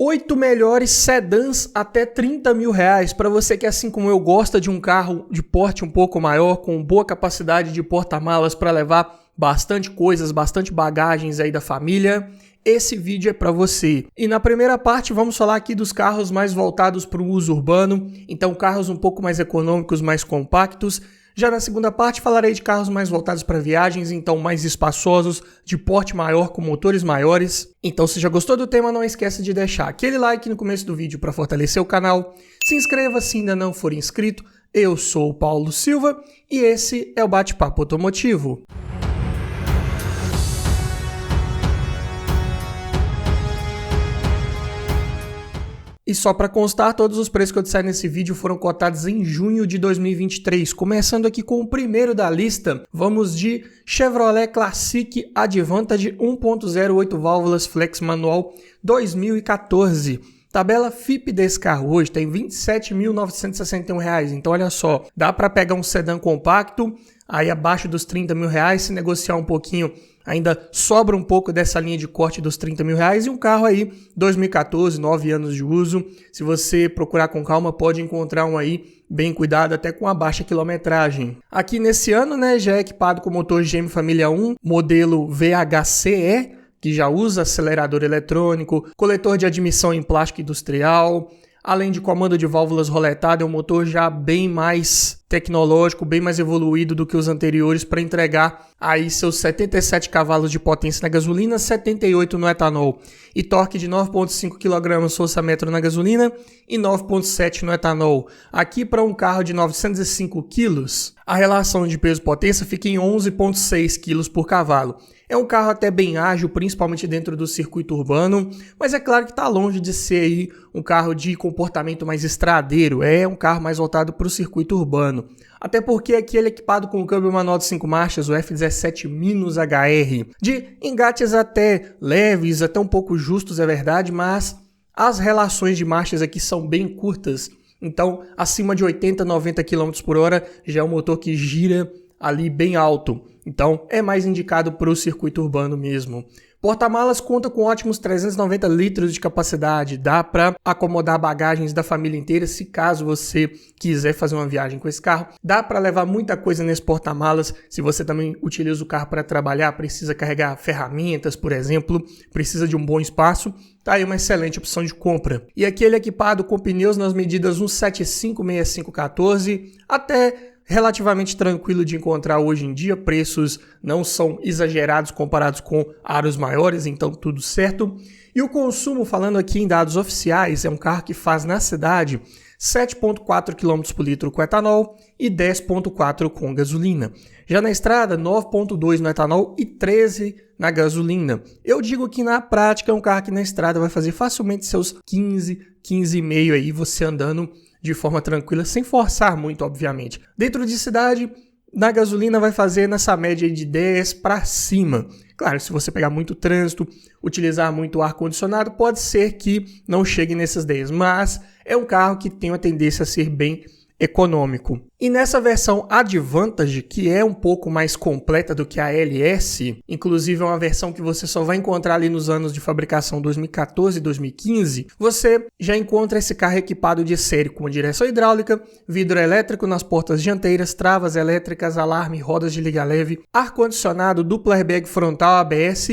8 melhores sedãs até 30 mil reais. Para você que, assim como eu, gosta de um carro de porte um pouco maior, com boa capacidade de porta-malas para levar bastante coisas, bastante bagagens aí da família, esse vídeo é para você. E na primeira parte vamos falar aqui dos carros mais voltados para o uso urbano, então carros um pouco mais econômicos, mais compactos. Já na segunda parte falarei de carros mais voltados para viagens, então mais espaçosos, de porte maior, com motores maiores. Então se já gostou do tema, não esqueça de deixar aquele like no começo do vídeo para fortalecer o canal. Se inscreva se ainda não for inscrito. Eu sou o Paulo Silva e esse é o Bate-Papo Automotivo. E só para constar, todos os preços que eu disser nesse vídeo foram cotados em junho de 2023. Começando aqui com o primeiro da lista, vamos de Chevrolet Classic Advantage 1.0 8 válvulas flex manual 2014. Tabela FIP desse carro hoje tem R$ 27.961. Então olha só, dá para pegar um sedã compacto, aí abaixo dos 30 mil reais, se negociar um pouquinho, ainda sobra um pouco dessa linha de corte dos 30 mil reais, e um carro aí 2014, 9 anos de uso. Se você procurar com calma, pode encontrar um aí bem cuidado, até com a baixa quilometragem. Aqui nesse ano, né, já é equipado com motor GM Família 1, modelo VHCE, que já usa acelerador eletrônico, coletor de admissão em plástico industrial, além de comando de válvulas roletado. É um motor já bem mais tecnológico, bem mais evoluído do que os anteriores, para entregar aí seus 77 cavalos de potência na gasolina, 78 no etanol, e torque de 9,5 kgfm na gasolina e 9,7 no etanol. Aqui, para um carro de 905 kg, a relação de peso-potência fica em 11,6 kg por cavalo. É um carro até bem ágil, principalmente dentro do circuito urbano, mas é claro que está longe de ser aí um carro de comportamento mais estradeiro. É um carro mais voltado para o circuito urbano. Até porque aqui ele é equipado com o câmbio manual de 5 marchas, o F17-HR, de engates até leves, até um pouco justos, é verdade, mas as relações de marchas aqui são bem curtas. Então, acima de 80, 90 km por hora já é um motor que gira ali bem alto. Então, é mais indicado para o circuito urbano mesmo. Porta-malas conta com ótimos 390 litros de capacidade. Dá para acomodar bagagens da família inteira, se caso você quiser fazer uma viagem com esse carro. Dá para levar muita coisa nesse porta-malas. Se você também utiliza o carro para trabalhar, precisa carregar ferramentas, por exemplo, precisa de um bom espaço, tá aí uma excelente opção de compra. E aqui ele é equipado com pneus nas medidas 175, 65, 14, até relativamente tranquilo de encontrar hoje em dia. Preços não são exagerados comparados com aros maiores, então tudo certo. E o consumo, falando aqui em dados oficiais, é um carro que faz na cidade 7,4 km por litro com etanol e 10,4 com gasolina. Já na estrada, 9,2 no etanol e 13 na gasolina. Eu digo que na prática é um carro que na estrada vai fazer facilmente seus 15,5 aí, você andando de forma tranquila, sem forçar muito, obviamente. Dentro de cidade, na gasolina vai fazer nessa média de 10 para cima. Claro, se você pegar muito trânsito, utilizar muito ar-condicionado, pode ser que não chegue nesses 10, mas é um carro que tem uma tendência a ser bem econômico. E nessa versão Advantage, que é um pouco mais completa do que a LS, inclusive é uma versão que você só vai encontrar ali nos anos de fabricação 2014 e 2015, você já encontra esse carro equipado de série com direção hidráulica, vidro elétrico nas portas dianteiras, travas elétricas, alarme, rodas de liga leve, ar-condicionado, duplo airbag frontal ABS,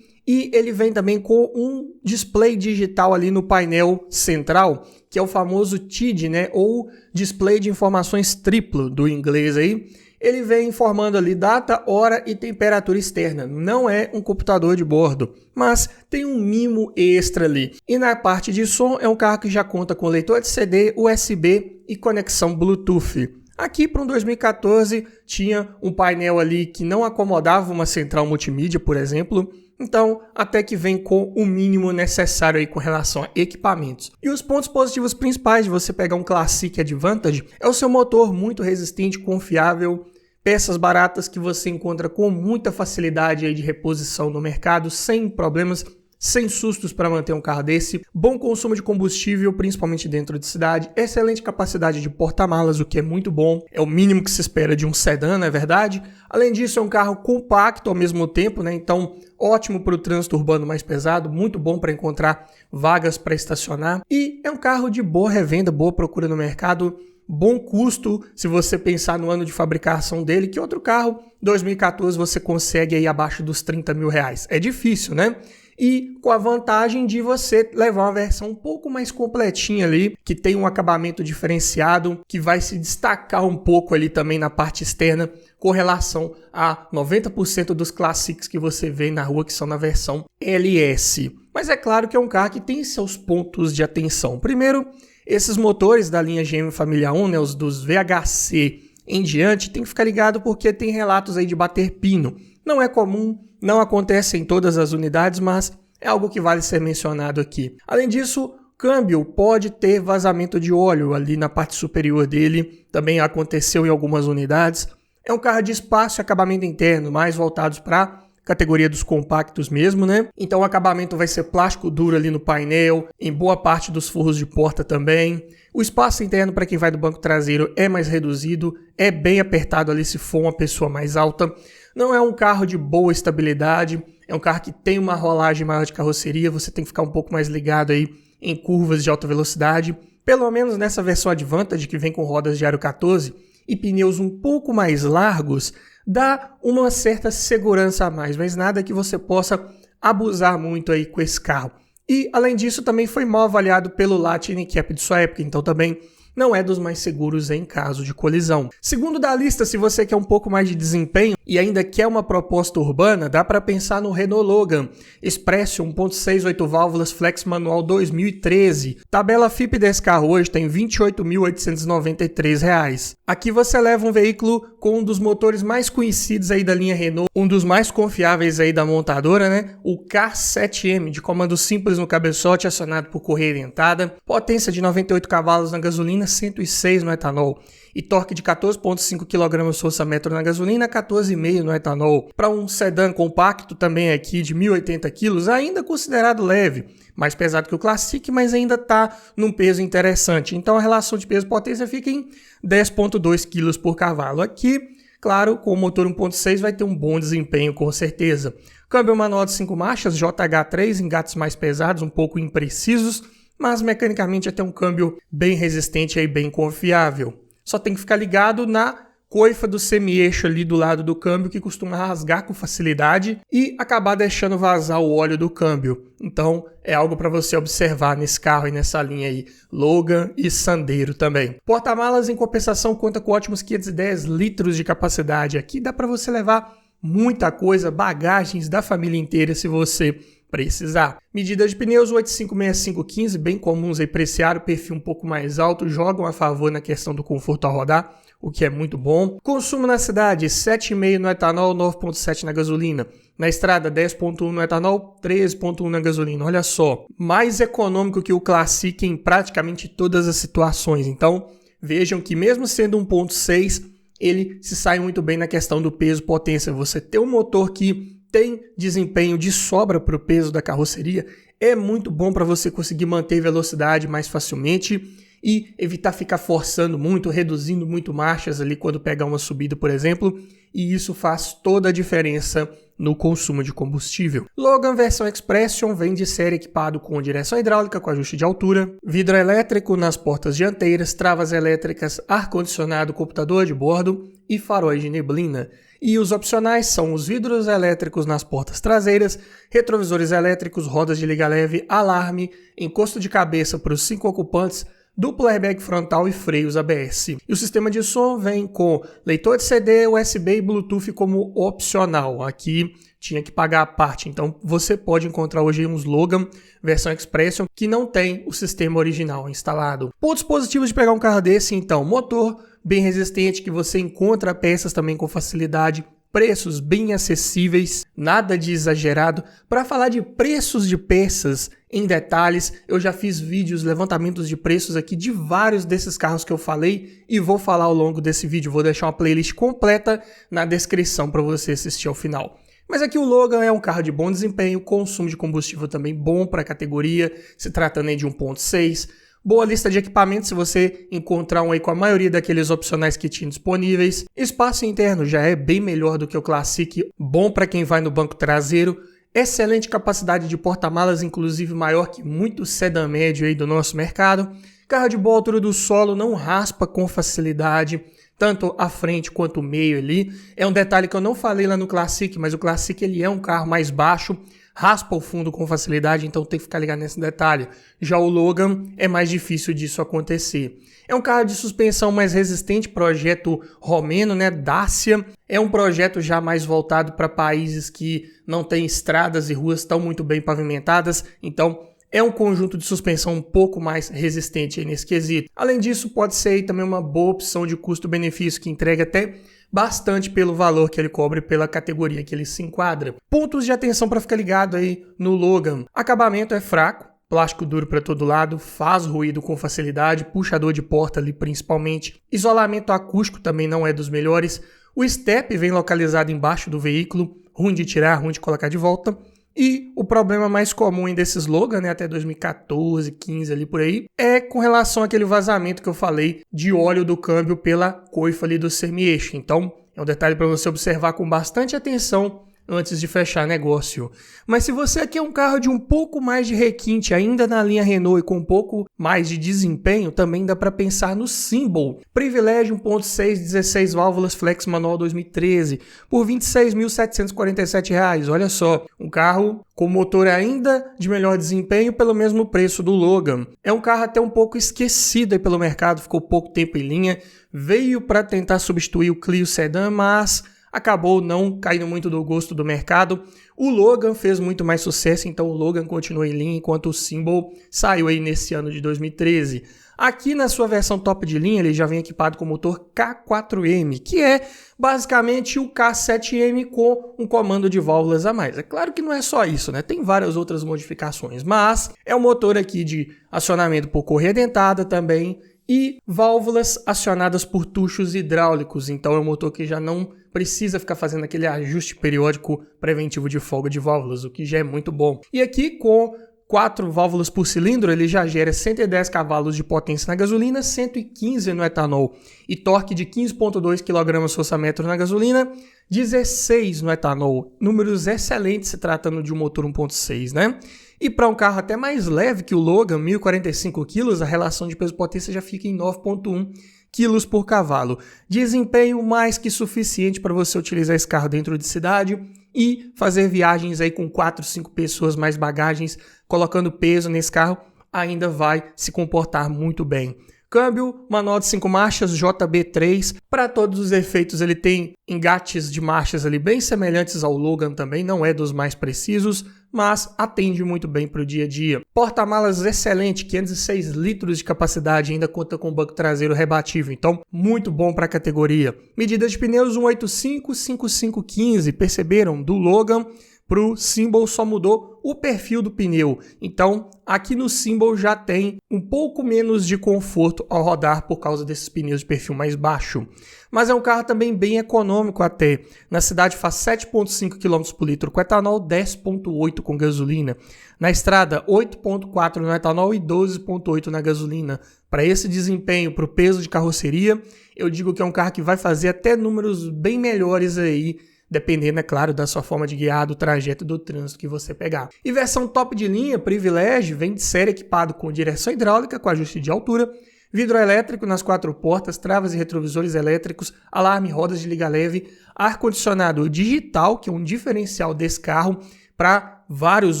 e ele vem também com um display digital ali no painel central, que é o famoso TID, né? Ou display de informações triplo do inglês aí. Ele vem informando ali data, hora e temperatura externa. Não é um computador de bordo, mas tem um mimo extra ali. E na parte de som, é um carro que já conta com leitor de CD, USB e conexão Bluetooth. Aqui para um 2014 tinha um painel ali que não acomodava uma central multimídia, por exemplo. Então, até que vem com o mínimo necessário aí com relação a equipamentos. E os pontos positivos principais de você pegar um Classic Advantage é o seu motor muito resistente, confiável, peças baratas que você encontra com muita facilidade aí de reposição no mercado, sem problemas. sem sustos para manter um carro desse, bom consumo de combustível, principalmente dentro de cidade, excelente capacidade de porta-malas, o que é muito bom, é o mínimo que se espera de um sedã, não é verdade? Além disso, é um carro compacto ao mesmo tempo, né? Então ótimo para o trânsito urbano mais pesado, muito bom para encontrar vagas para estacionar, e é um carro de boa revenda, boa procura no mercado, bom custo, se você pensar no ano de fabricação dele, que outro carro, 2014, você consegue aí abaixo dos 30 mil reais. É difícil, né? E com a vantagem de você levar uma versão um pouco mais completinha ali, que tem um acabamento diferenciado, que vai se destacar um pouco ali também na parte externa, com relação a 90% dos Classics que você vê na rua, que são na versão LS. Mas é claro que é um carro que tem seus pontos de atenção. Primeiro, esses motores da linha GM Família 1, né, os dos VHC em diante, tem que ficar ligado porque tem relatos aí de bater pino. Não é comum, não acontece em todas as unidades, mas é algo que vale ser mencionado aqui. Além disso, câmbio pode ter vazamento de óleo ali na parte superior dele, também aconteceu em algumas unidades. É um carro de espaço e acabamento interno, mais voltados para categoria dos compactos mesmo, né? Então o acabamento vai ser plástico duro ali no painel, em boa parte dos forros de porta também. O espaço interno para quem vai do banco traseiro é mais reduzido, é bem apertado ali se for uma pessoa mais alta. Não é um carro de boa estabilidade, é um carro que tem uma rolagem maior de carroceria, você tem que ficar um pouco mais ligado aí em curvas de alta velocidade. Pelo menos nessa versão Advantage que vem com rodas de aro 14 e pneus um pouco mais largos, dá uma certa segurança a mais, mas nada que você possa abusar muito aí com esse carro. E, além disso, também foi mal avaliado pelo Latin Cap de sua época, então também não é dos mais seguros em caso de colisão. Segundo da lista, se você quer um pouco mais de desempenho e ainda quer uma proposta urbana, dá para pensar no Renault Logan Expresso 1.6 8 válvulas Flex Manual 2013. Tabela FIPE desse carro hoje tem R$ 28.893. Aqui você leva um veículo com um dos motores mais conhecidos aí da linha Renault, um dos mais confiáveis aí da montadora, né? O K7M, de comando simples no cabeçote, acionado por correia dentada, potência de 98 cavalos na gasolina, 106 no etanol e torque de 14,5 kgfm na gasolina, 14,5 no etanol. Para um sedã compacto também aqui de 1.080 kg, ainda considerado leve, mais pesado que o Classic, mas ainda está num peso interessante. Então a relação de peso-potência fica em 10,2 kg por cavalo. Aqui, claro, com o motor 1.6 vai ter um bom desempenho com certeza. Câmbio manual de 5 marchas, JH3, engates mais pesados, um pouco imprecisos, mas mecanicamente até um câmbio bem resistente e bem confiável. Só tem que ficar ligado na coifa do semi-eixo ali do lado do câmbio, que costuma rasgar com facilidade e acabar deixando vazar o óleo do câmbio. Então é algo para você observar nesse carro e nessa linha aí, Logan e Sandero também. Porta-malas, em compensação, conta com ótimos 510 litros de capacidade. Aqui dá para você levar muita coisa, bagagens da família inteira se você precisar. Medida de pneus 856515, bem comuns aí para esse aro, perfil um pouco mais alto, jogam a favor na questão do conforto ao rodar, o que é muito bom. Consumo na cidade, 7,5 no etanol, 9,7 na gasolina. Na estrada, 10,1 no etanol, 13,1 na gasolina. Olha só, mais econômico que o Classic em praticamente todas as situações. Então, vejam que mesmo sendo 1,6, ele se sai muito bem na questão do peso-potência. Você ter um motor que tem desempenho de sobra para o peso da carroceria, é muito bom para você conseguir manter velocidade mais facilmente e evitar ficar forçando muito, reduzindo muito marchas ali quando pegar uma subida, por exemplo, e isso faz toda a diferença no consumo de combustível. Logan versão Expression vem de série equipado com direção hidráulica com ajuste de altura, vidro elétrico nas portas dianteiras, travas elétricas, ar-condicionado, computador de bordo e faróis de neblina. E os opcionais são os vidros elétricos nas portas traseiras, retrovisores elétricos, rodas de liga leve, alarme, encosto de cabeça para os 5 ocupantes, duplo airbag frontal e freios ABS. E o sistema de som vem com leitor de CD, USB e Bluetooth como opcional. Aqui tinha que pagar a parte, então você pode encontrar hoje uns Logan versão Expression que não tem o sistema original instalado. Pontos positivos de pegar um carro desse, então, motor bem resistente, que você encontra peças também com facilidade, preços bem acessíveis, nada de exagerado. Para falar de preços de peças em detalhes, eu já fiz vídeos, levantamentos de preços aqui de vários desses carros que eu falei e vou falar ao longo desse vídeo. Vou deixar uma playlist completa na descrição para você assistir ao final. Mas aqui o Logan é um carro de bom desempenho, consumo de combustível também bom para a categoria, se tratando aí de 1.6. Boa lista de equipamentos se você encontrar um aí com a maioria daqueles opcionais que tinha disponíveis. Espaço interno já é bem melhor do que o Classic, bom para quem vai no banco traseiro. Excelente capacidade de porta-malas, inclusive maior que muito sedã médio aí do nosso mercado. Carro de boa altura do solo, não raspa com facilidade, tanto a frente quanto o meio ali. É um detalhe que eu não falei lá no Classic, mas o Classic ele é um carro mais baixo, raspa o fundo com facilidade, então tem que ficar ligado nesse detalhe. Já o Logan é mais difícil disso acontecer. É um carro de suspensão mais resistente, projeto romeno, né, Dacia. É um projeto já mais voltado para países que não têm estradas e ruas tão muito bem pavimentadas, então é um conjunto de suspensão um pouco mais resistente aí nesse quesito. Além disso, pode ser aí também uma boa opção de custo-benefício que entrega até bastante pelo valor que ele cobre pela categoria que ele se enquadra. Pontos de atenção para ficar ligado aí no Logan. Acabamento é fraco, plástico duro para todo lado, faz ruído com facilidade, puxador de porta ali principalmente. Isolamento acústico também não é dos melhores. O step vem localizado embaixo do veículo, ruim de tirar, ruim de colocar de volta. E o problema mais comum desses Logan, né, até 2014, 15 ali por aí, é com relação àquele vazamento que eu falei de óleo do câmbio pela coifa ali do semi-eixo. Então, é um detalhe para você observar com bastante atenção antes de fechar negócio. Mas se você quer um carro de um pouco mais de requinte, ainda na linha Renault e com um pouco mais de desempenho, também dá para pensar no Symbol. Privilégio 1.6, 16 válvulas Flex Manual 2013, por R$ 26.747. Olha só, um carro com motor ainda de melhor desempenho pelo mesmo preço do Logan. É um carro até um pouco esquecido aí pelo mercado, ficou pouco tempo em linha, veio para tentar substituir o Clio Sedan, mas acabou não caindo muito do gosto do mercado. O Logan fez muito mais sucesso, então o Logan continua em linha, enquanto o Symbol saiu aí nesse ano de 2013. Aqui na sua versão top de linha, ele já vem equipado com o motor K4M, que é basicamente o K7M com um comando de válvulas a mais. É claro que não é só isso, né? Tem várias outras modificações, mas é um motor aqui de acionamento por correia dentada também, e válvulas acionadas por tuchos hidráulicos, então é um motor que já não precisa ficar fazendo aquele ajuste periódico preventivo de folga de válvulas, o que já é muito bom. E aqui com 4 válvulas por cilindro, ele já gera 110 cavalos de potência na gasolina, 115 no etanol e torque de 15,2 kgfm na gasolina, 16 no etanol. Números excelentes se tratando de um motor 1.6, né? E para um carro até mais leve que o Logan, 1.045 kg, a relação de peso-potência já fica em 9,1 kg por cavalo. Desempenho mais que suficiente para você utilizar esse carro dentro de cidade e fazer viagens aí com 4, 5 pessoas, mais bagagens, colocando peso nesse carro, ainda vai se comportar muito bem. Câmbio, manual de 5 marchas, JB3. Para todos os efeitos, ele tem engates de marchas ali bem semelhantes ao Logan também, não é dos mais precisos, mas atende muito bem para o dia a dia. Porta-malas excelente, 506 litros de capacidade, ainda conta com banco traseiro rebatível, então muito bom para a categoria. Medida de pneus 185, 5515, perceberam? Do Logan para o Symbol só mudou o perfil do pneu, então aqui no Symbol já tem um pouco menos de conforto ao rodar por causa desses pneus de perfil mais baixo. Mas é um carro também bem econômico até. Na cidade faz 7,5 km por litro com etanol, 10,8 com gasolina. Na estrada, 8,4 no etanol e 12,8 na gasolina. Para esse desempenho, para o peso de carroceria, eu digo que é um carro que vai fazer até números bem melhores aí, dependendo, é claro, da sua forma de guiar, do trajeto do trânsito que você pegar. E versão top de linha, Privilégio, vem de série equipado com direção hidráulica, com ajuste de altura, vidro elétrico nas 4 portas, travas e retrovisores elétricos, alarme, rodas de liga leve, ar-condicionado digital, que é um diferencial desse carro para vários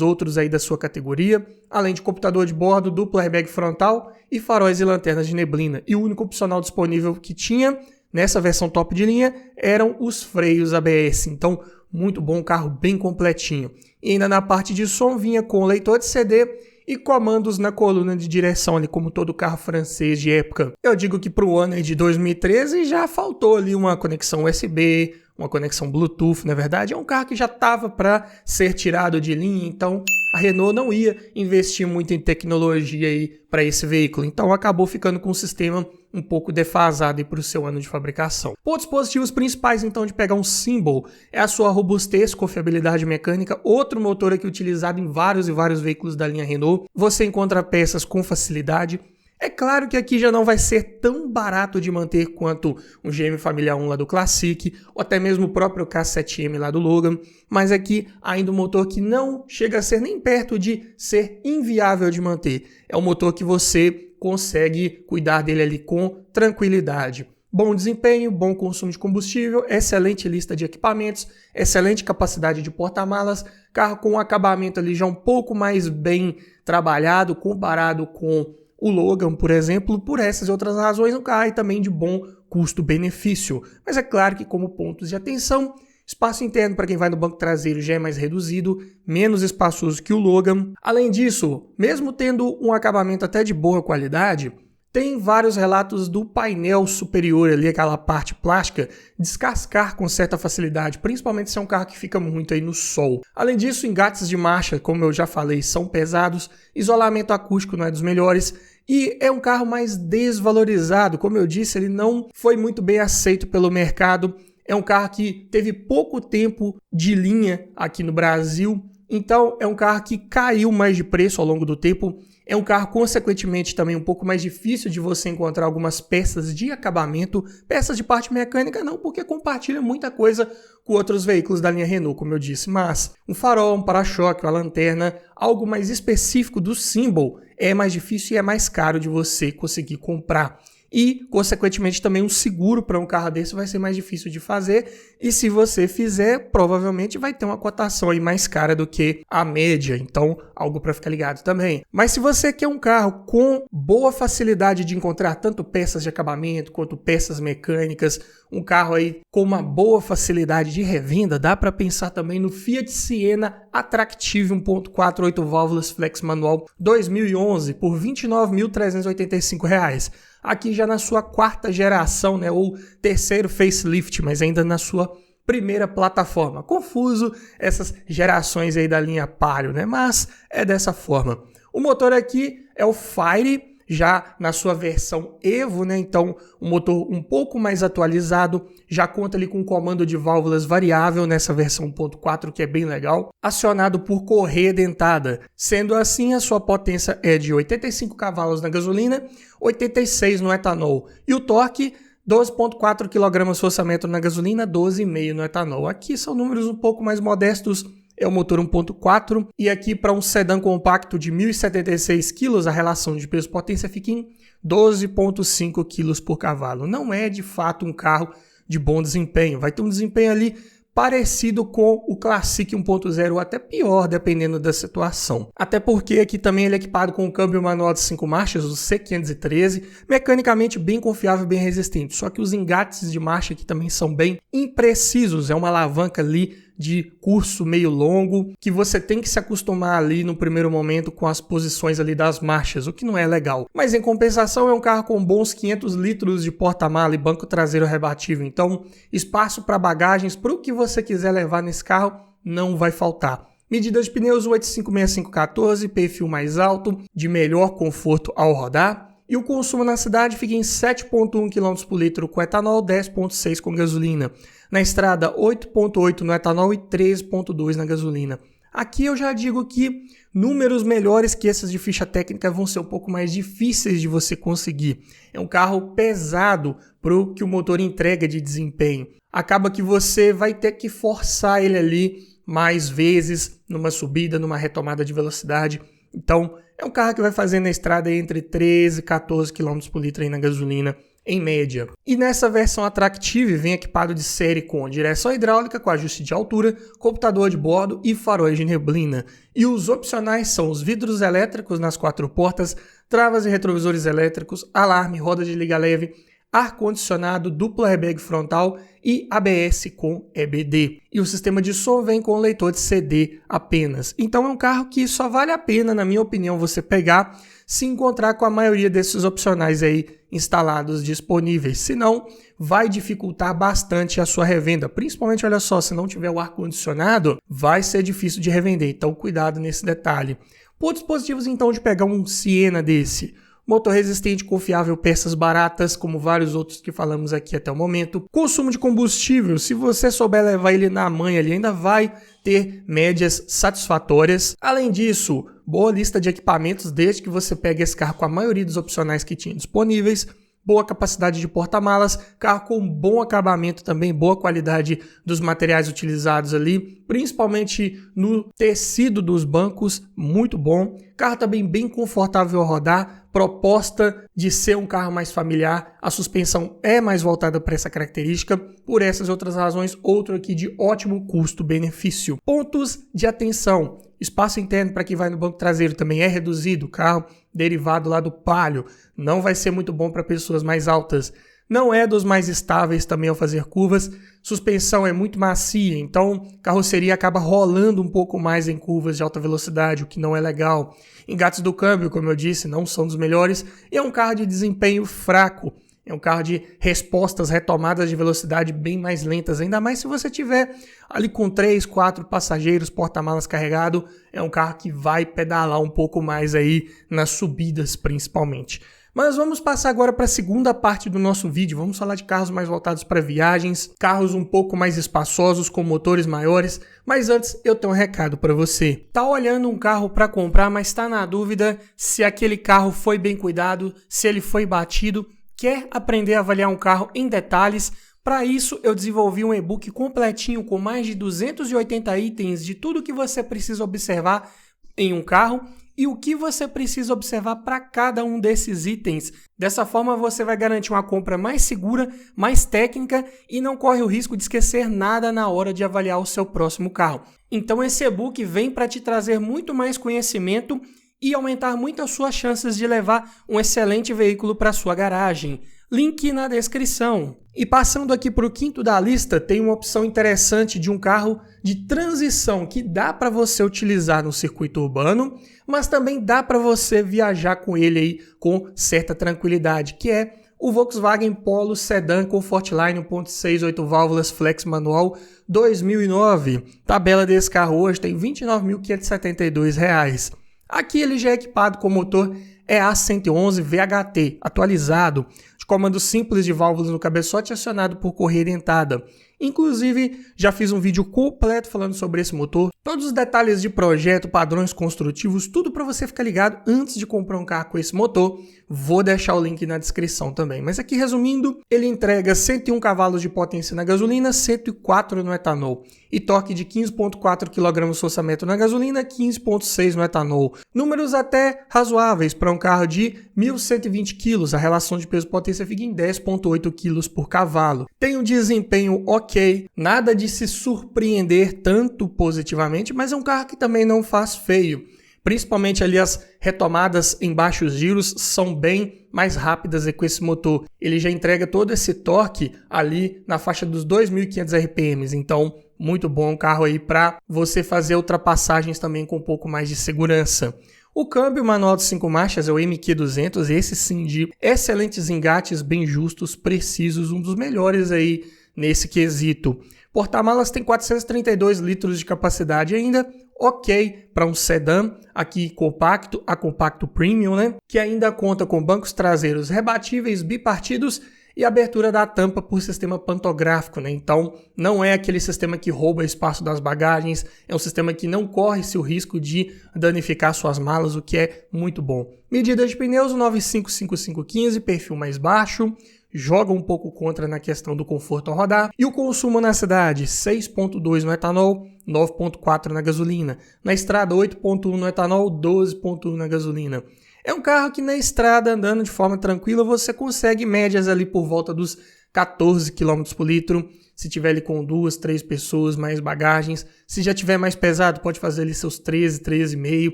outros aí da sua categoria, além de computador de bordo, duplo airbag frontal e faróis e lanternas de neblina. E o único opcional disponível que tinha nessa versão top de linha eram os freios ABS, então muito bom, carro bem completinho. E ainda na parte de som vinha com leitor de CD e comandos na coluna de direção, ali como todo carro francês de época. Eu digo que para o ano de 2013 já faltou ali uma conexão USB, uma conexão Bluetooth, na verdade. É um carro que já estava para ser tirado de linha, então a Renault não ia investir muito em tecnologia para esse veículo, então acabou ficando com um sistema um pouco defasado para o seu ano de fabricação. Pontos positivos principais, então, de pegar um Symbol é a sua robustez, confiabilidade mecânica, outro motor aqui utilizado em vários e vários veículos da linha Renault. Você encontra peças com facilidade. É claro que aqui já não vai ser tão barato de manter quanto um GM Família 1 lá do Classic, ou até mesmo o próprio K7M lá do Logan, mas aqui ainda um motor que não chega a ser nem perto de ser inviável de manter. É um motor que você consegue cuidar dele ali com tranquilidade. Bom desempenho, bom consumo de combustível, excelente lista de equipamentos, excelente capacidade de porta-malas, carro com um acabamento ali já um pouco mais bem trabalhado comparado com o Logan, por exemplo. Por essas e outras razões, um carro também de bom custo-benefício. Mas é claro que, como pontos de atenção, espaço interno para quem vai no banco traseiro já é mais reduzido, menos espaçoso que o Logan. Além disso, mesmo tendo um acabamento até de boa qualidade, tem vários relatos do painel superior ali, aquela parte plástica, descascar com certa facilidade, principalmente se é um carro que fica muito aí no sol. Além disso, engates de marcha, como eu já falei, são pesados, isolamento acústico não é dos melhores, e é um carro mais desvalorizado. Como eu disse, ele não foi muito bem aceito pelo mercado. É um carro que teve pouco tempo de linha aqui no Brasil, então é um carro que caiu mais de preço ao longo do tempo. É um carro, consequentemente, também um pouco mais difícil de você encontrar algumas peças de acabamento, peças de parte mecânica não, porque compartilha muita coisa com outros veículos da linha Renault, como eu disse. Mas um farol, um para-choque, uma lanterna, algo mais específico do Symbol é mais difícil e é mais caro de você conseguir comprar. E, consequentemente, também um seguro para um carro desse vai ser mais difícil de fazer. E se você fizer, provavelmente vai ter uma cotação aí mais cara do que a média. Então, algo para ficar ligado também. Mas se você quer um carro com boa facilidade de encontrar tanto peças de acabamento quanto peças mecânicas, um carro aí com uma boa facilidade de revenda, dá para pensar também no Fiat Siena Attractive 1.4 8 válvulas flex manual 2011 por R$ 29.385. Aqui já na sua quarta geração, né, ou terceiro facelift, mas ainda na sua primeira plataforma. Confuso essas gerações aí da linha Palio, né, mas é dessa forma. O motor aqui é o Fire, já na sua versão Evo, né? Então, um motor um pouco mais atualizado, já conta ali com um comando de válvulas variável nessa versão 1.4, que é bem legal, acionado por correia dentada. Sendo assim, a sua potência é de 85 cavalos na gasolina, 86 no etanol. E o torque, 12,4 kgfm na gasolina, 12,5 no etanol. Aqui são números um pouco mais modestos. É o motor 1.4 e aqui para um sedã compacto de 1.076 kg, a relação de peso-potência fica em 12,5 kg por cavalo. Não é de fato um carro de bom desempenho, vai ter um desempenho ali parecido com o Classic 1.0 ou até pior, dependendo da situação. Até porque aqui também ele é equipado com um câmbio manual de 5 marchas, o C513, mecanicamente bem confiável e bem resistente, só que os engates de marcha aqui também são bem imprecisos, é uma alavanca ali de curso meio longo, que você tem que se acostumar ali no primeiro momento com as posições ali das marchas, o que não é legal. Mas em compensação é um carro com bons 500 litros de porta-mala e banco traseiro rebatível, então espaço para bagagens, para o que você quiser levar nesse carro, não vai faltar. Medida de pneus 856514, perfil mais alto, de melhor conforto ao rodar. E o consumo na cidade fica em 7,1 km por litro com etanol, 10,6 com gasolina. Na estrada, 8,8 no etanol e 13,2 na gasolina. Aqui eu já digo que números melhores que esses de ficha técnica vão ser um pouco mais difíceis de você conseguir. É um carro pesado para o que o motor entrega de desempenho. Acaba que você vai ter que forçar ele ali mais vezes numa subida, numa retomada de velocidade. Então, é um carro que vai fazer na estrada entre 13 e 14 km por litro aí na gasolina, em média. E nessa versão Attractive vem equipado de série com direção hidráulica com ajuste de altura, computador de bordo e faróis de neblina. E os opcionais são os vidros elétricos nas 4 portas, travas e retrovisores elétricos, alarme, roda de liga leve, ar-condicionado, duplo airbag frontal e ABS com EBD. E o sistema de som vem com leitor de CD apenas. Então é um carro que só vale a pena, na minha opinião, você pegar se encontrar com a maioria desses opcionais aí instalados disponíveis. Senão, vai dificultar bastante a sua revenda. Principalmente, olha só, se não tiver o ar-condicionado, vai ser difícil de revender. Então, cuidado nesse detalhe. Pontos positivos, então, de pegar um Siena desse. Motor resistente, confiável, peças baratas, como vários outros que falamos aqui até o momento. Consumo de combustível, se você souber levar ele na manha, ele ainda vai ter médias satisfatórias. Além disso, boa lista de equipamentos, desde que você pegue esse carro com a maioria dos opcionais que tinha disponíveis. Boa capacidade de porta-malas, carro com bom acabamento também, boa qualidade dos materiais utilizados ali, principalmente no tecido dos bancos, muito bom. Carro também bem confortável a rodar, proposta de ser um carro mais familiar, a suspensão é mais voltada para essa característica, por essas outras razões, outro aqui de ótimo custo-benefício. Pontos de atenção. Espaço interno para quem vai no banco traseiro também é reduzido, o carro derivado lá do Palio, não vai ser muito bom para pessoas mais altas. Não é dos mais estáveis também ao fazer curvas, suspensão é muito macia, então carroceria acaba rolando um pouco mais em curvas de alta velocidade, o que não é legal. Engates do câmbio, como eu disse, não são dos melhores, e é um carro de desempenho fraco. É um carro de respostas, retomadas de velocidade bem mais lentas, ainda mais se você tiver ali com 3, 4 passageiros, porta-malas carregado, é um carro que vai pedalar um pouco mais aí nas subidas principalmente. Mas vamos passar agora para a segunda parte do nosso vídeo, vamos falar de carros mais voltados para viagens, carros um pouco mais espaçosos, com motores maiores, mas antes eu tenho um recado para você. Tá olhando um carro para comprar, mas está na dúvida se aquele carro foi bem cuidado, se ele foi batido, quer aprender a avaliar um carro em detalhes? Para isso, eu desenvolvi um e-book completinho com mais de 280 itens de tudo que você precisa observar em um carro e o que você precisa observar para cada um desses itens. Dessa forma, você vai garantir uma compra mais segura, mais técnica e não corre o risco de esquecer nada na hora de avaliar o seu próximo carro. Então, esse e-book vem para te trazer muito mais conhecimento e aumentar muito as suas chances de levar um excelente veículo para sua garagem. Link na descrição. E passando aqui para o quinto da lista, tem uma opção interessante de um carro de transição que dá para você utilizar no circuito urbano, mas também dá para você viajar com ele aí com certa tranquilidade, que é o Volkswagen Polo Sedan Comfortline 1.6 8 válvulas flex manual 2009. Tabela desse carro hoje tem R$ 29.572. Aqui ele já é equipado com motor EA111 VHT atualizado, de comando simples de válvulas no cabeçote acionado por correia dentada. Inclusive, já fiz um vídeo completo falando sobre esse motor, todos os detalhes de projeto, padrões construtivos, tudo para você ficar ligado antes de comprar um carro com esse motor. Vou deixar o link na descrição também. Mas aqui, resumindo, ele entrega 101 cavalos de potência na gasolina, 104 no etanol e torque de 15,4 kgfm na gasolina, 15,6 no etanol. Números até razoáveis para um carro de 1.120 kg, a relação de peso-potência fica em 10,8 kg por cavalo. Tem um desempenho ok, nada de se surpreender tanto positivamente, mas é um carro que também não faz feio. Principalmente ali as retomadas em baixos giros são bem mais rápidas com esse motor. Ele já entrega todo esse torque ali na faixa dos 2.500 RPM, então muito bom carro aí para você fazer ultrapassagens também com um pouco mais de segurança. O câmbio manual de 5 marchas é o MQ200, esse sim de excelentes engates, bem justos, precisos, um dos melhores aí nesse quesito. Porta-malas tem 432 litros de capacidade ainda, ok para um sedã aqui compacto, a compacto premium, né? Que ainda conta com bancos traseiros rebatíveis bipartidos e abertura da tampa por sistema pantográfico, né? Então não é aquele sistema que rouba espaço das bagagens, é um sistema que não corre-se o risco de danificar suas malas, o que é muito bom. Medida de pneus 955515, perfil mais baixo, joga um pouco contra na questão do conforto ao rodar. E o consumo na cidade, 6,2 no etanol, 9,4 na gasolina. Na estrada, 8,1 no etanol, 12,1 na gasolina. É um carro que na estrada, andando de forma tranquila, você consegue médias ali por volta dos 14 km por litro. Se tiver ali com 2, 3 pessoas, mais bagagens. Se já tiver mais pesado, pode fazer ali seus 13, 13,5,